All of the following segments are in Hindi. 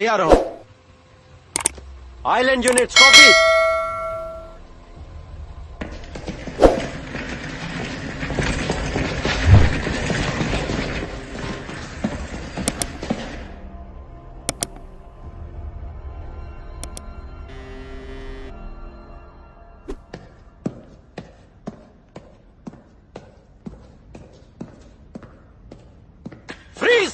तैयार रहो। Island units copy. फ्रीज।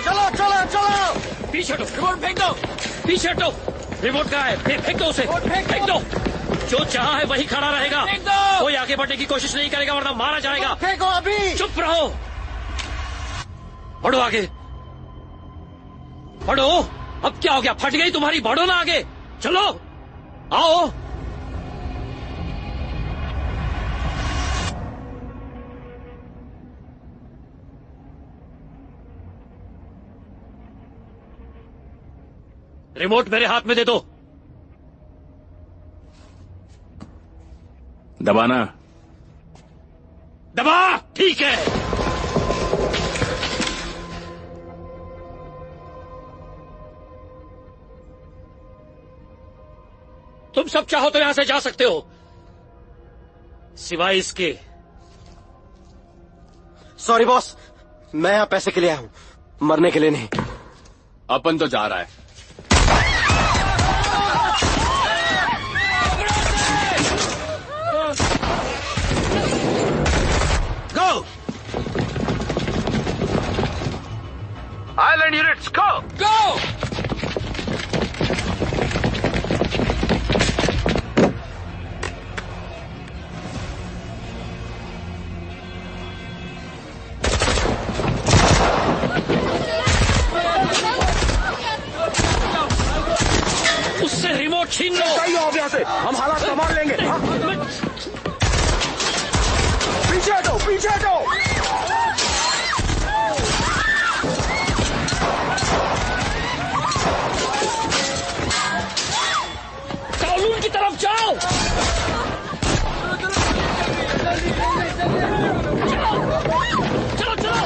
चलो चलो चलो। पीछे हटो, रिमोट फेंक दो। पीछे हटो। रिमोट कहाँ है? फेंक दो उसे। फेंक दो। जो जहाँ है वही खड़ा रहेगा। फेंक दो। कोई आगे बढ़ने की कोशिश नहीं करेगा वरना मारा जाएगा। फेंको अभी। चुप रहो। बढ़ो आगे। बढ़ो। अब क्या हो गया? फट गई तुम्हारी? बढ़ो ना आगे। चलो आओ। रिमोट मेरे हाथ में दे दो। दबाना। दबा। ठीक है। तुम सब चाहो तो यहां से जा सकते हो, सिवाय इसके। सॉरी बॉस, मैं यहाँ पैसे के लिए आया हूँ, मरने के लिए नहीं। अपन तो जा रहा है। गो। आइलैंड यूनिट्स गो। गो। उससे रिमोट छीन लो। सही हो यहाँ से, हम हालात संभाल लेंगे। हाँ? पीछे हटो, पीछे हटो। कानून की तरफ जाओ। चलो चलो।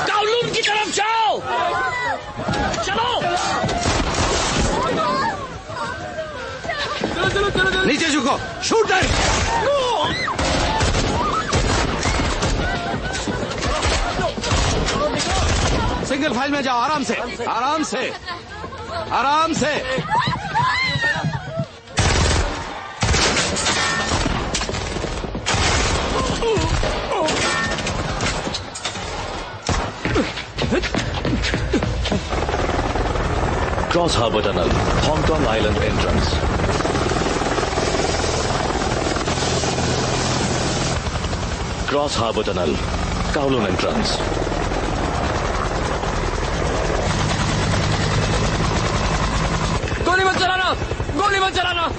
कानून की तरफ जाओ। चलो। नीचे झुको, शूट देम। सिंगल फाइल में जाओ, आराम से, आराम से, आराम से। Cross Harbor Tunnel, Hong Kong Island entrance. Cross Harbor Tunnel, Kowloon entrance. गोली मत चलाना, गोली मत चलाना।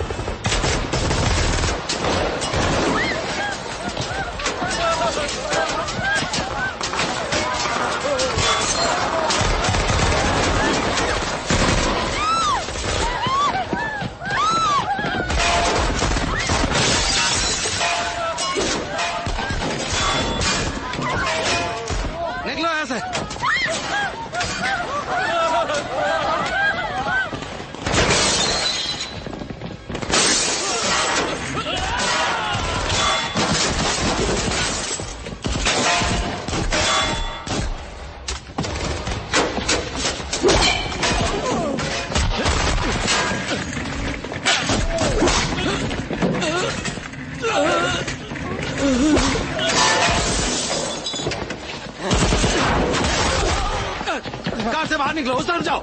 निकलो ऐसे। कार से बाहर निकलो, उस तरफ जाओ।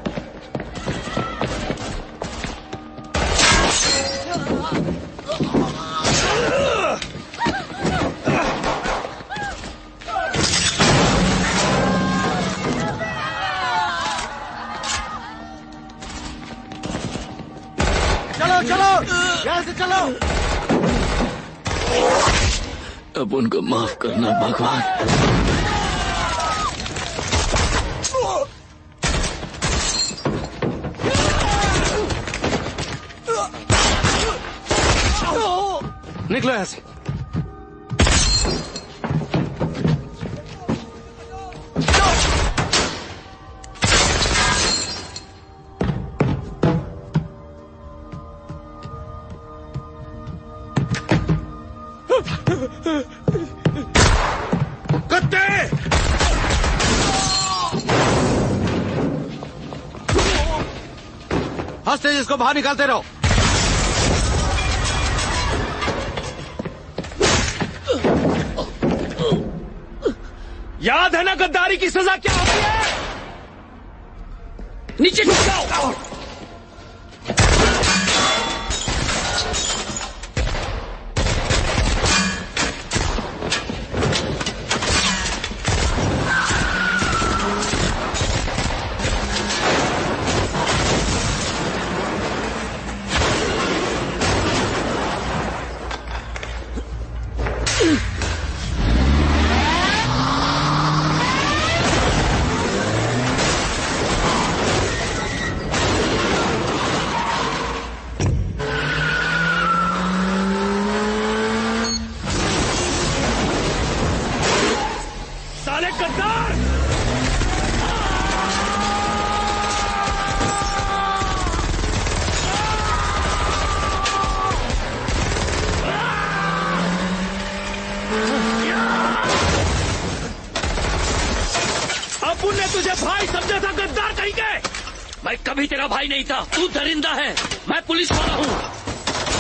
चलो चलो, यहाँ से चलो। अब उनको माफ करना भगवान। निकलो यहाँ से। कुत्ते! हॉस्टेज इसको बाहर निकालते रहो। याद है ना गद्दारी की सजा क्या होती है? नीचे झुक जाओ। मैं कभी तेरा भाई नहीं था, तू दरिंदा है। मैं पुलिस वाला हूँ।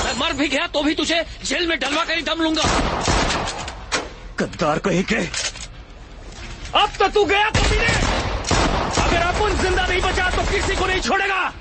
मैं मर भी गया तो भी तुझे जेल में डलवा कर ही दम लूंगा। गद्दार कहीं के। अब तो तू गया कभी नहीं। अगर अपन जिंदा नहीं बचा तो किसी को नहीं छोड़ेगा।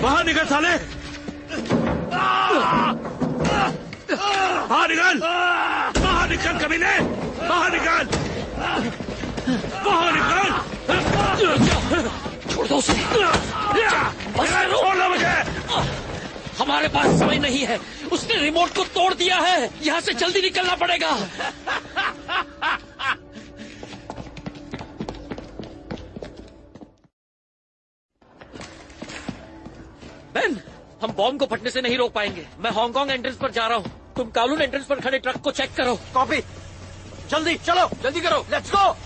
बाहर निकल साले, बाहर निकल, बाहर निकल कमीने, बाहर निकल, बाहर निकल। छोड़ दो उसे। छोड़ो मुझे। हमारे पास समय नहीं है। उसने रिमोट को तोड़ दिया है। यहाँ से जल्दी निकलना पड़ेगा। बेन, हम बॉम्ब को फटने से नहीं रोक पाएंगे। मैं हांगकांग एंट्रेंस पर जा रहा हूँ। तुम कालून एंट्रेंस पर खड़े ट्रक को चेक करो। कॉपी। जल्दी चलो, जल्दी करो। Let's go.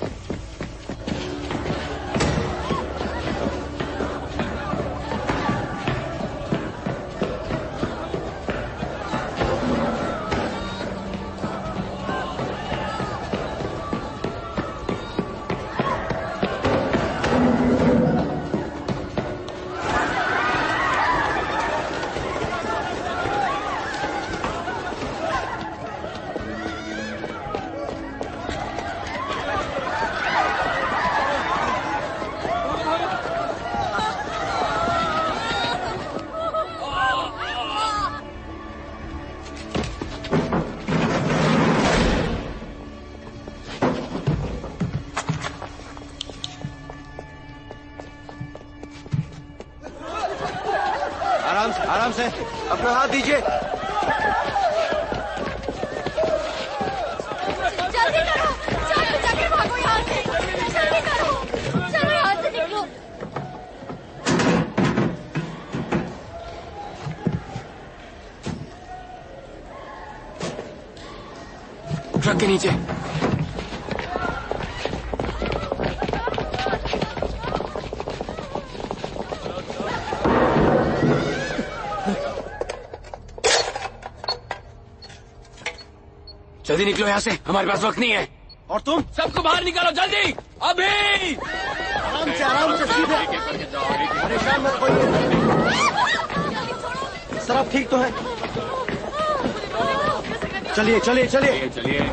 आराम से अपना हाथ दीजिए। जल्दी करो, जाके भागो यहाँ से। जल्दी करो, चलो यहाँ से निकलो। ट्रक के नीचे। जल्दी निकलो यहाँ से, हमारे पास वक्त नहीं है। और तुम सबको बाहर निकालो जल्दी, अभी। आराम से सीधे। परेशान मत होइए। सर आप ठीक तो है? चलिए चलिए चलिए चलिए।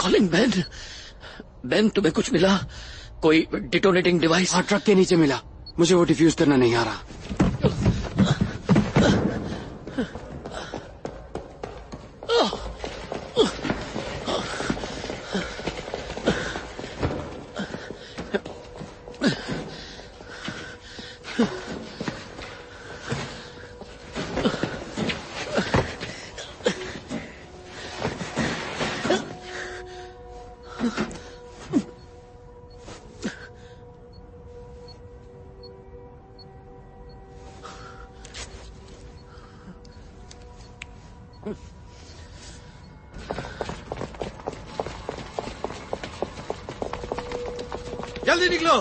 Calling Ben. बेन, तुम्हें कुछ मिला? कोई डिटोनेटिंग डिवाइस? हाँ, ट्रक के नीचे मिला। मुझे वो डिफ्यूज करना नहीं आ रहा। जल्दी निकलो।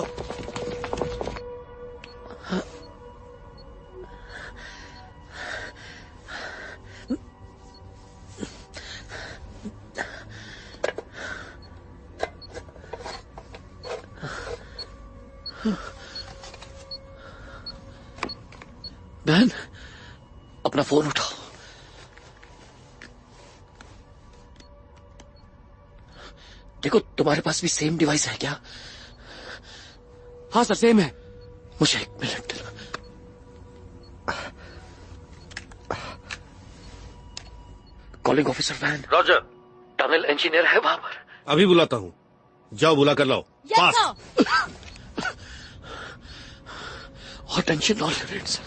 बहन, अपना फोन उठाओ। देखो, तुम्हारे पास भी सेम डिवाइस है क्या? हाँ सर, सेम है। मुझे 1 minute. Calling officer van. Roger. Tunnel engineer है वहां पर? अभी बुलाता हूँ, जाओ बुला कर लाओ। Yes sir. Attention all units,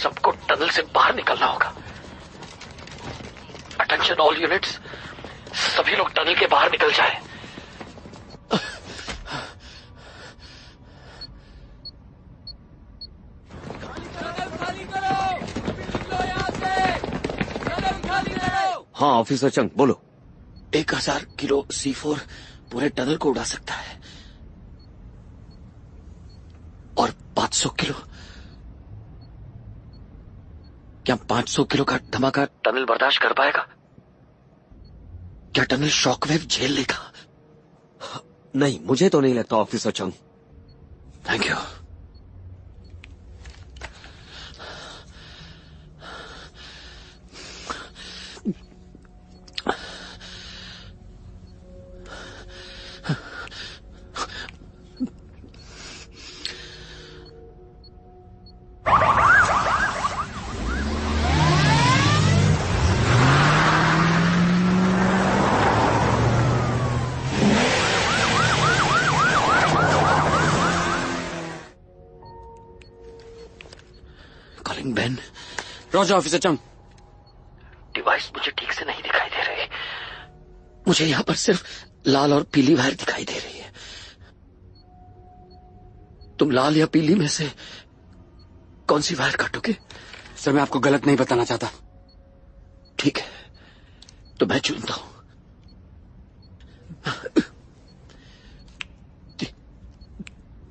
सबको टनल से बाहर निकलना होगा। अटेंशन ऑल यूनिट्स, सभी लोग टनल के बाहर निकल जाएं। हाँ ऑफिसर चंग, बोलो। 1000 किलो C4 पूरे टनल को उड़ा सकता है और 500 किलो। क्या 500 किलो का धमाका टनल बर्दाश्त कर पाएगा? क्या टनल शॉकवेव झेल लेगा? नहीं, मुझे तो नहीं लगता ऑफिसर चंग। Thank you. Ben. Roger officer चंग। डिवाइस मुझे ठीक से नहीं दिखाई दे रही। मुझे यहां पर सिर्फ लाल और पीली वायर दिखाई दे रही है। तुम लाल या पीली में से कौन सी वायर काटोगे? सर, मैं आपको गलत नहीं बताना चाहता। ठीक है, तो मैं चुनता हूं।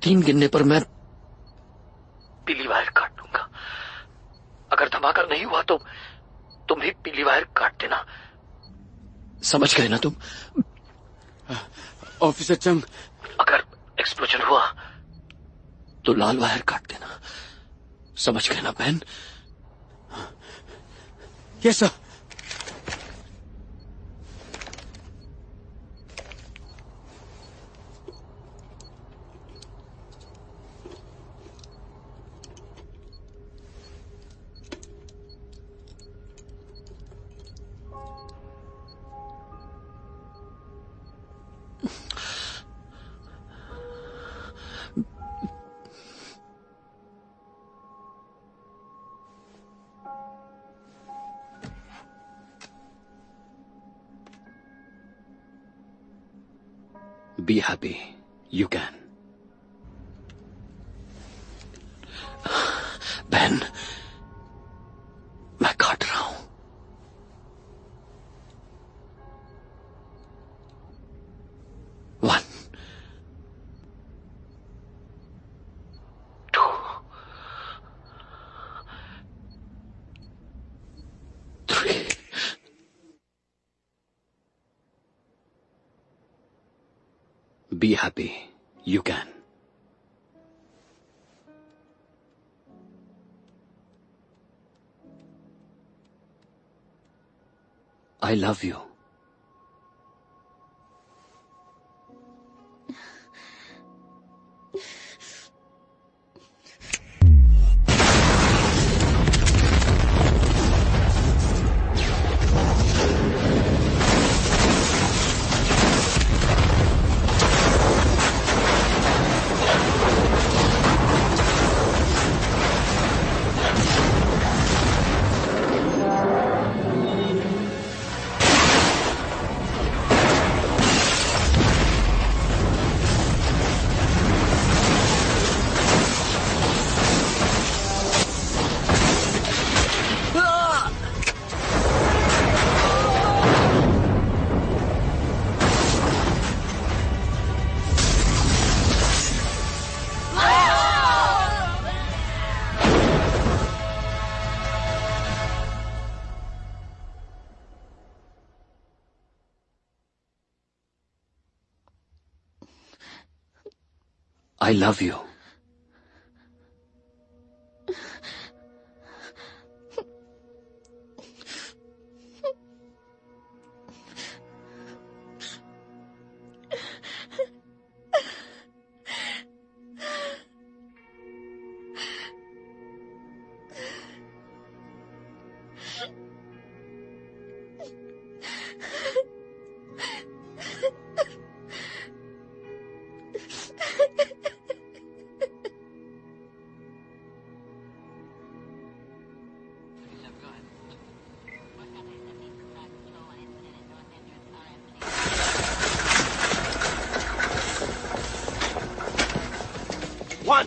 3 गिनने पर मैं पीली वायर काट दूंगा। अगर धमाका नहीं हुआ तो तुम भी पीली वायर काट देना। समझ गए ना तुम? ऑफिसर चंग, अगर एक्सप्लोजन हुआ तो लाल वायर काट देना। समझ गए ना बहन? Yes sir. Be happy. You can. बहन, मैं काट रहा हूं। 1 2 3 Be happy. You can. I love you. I love you.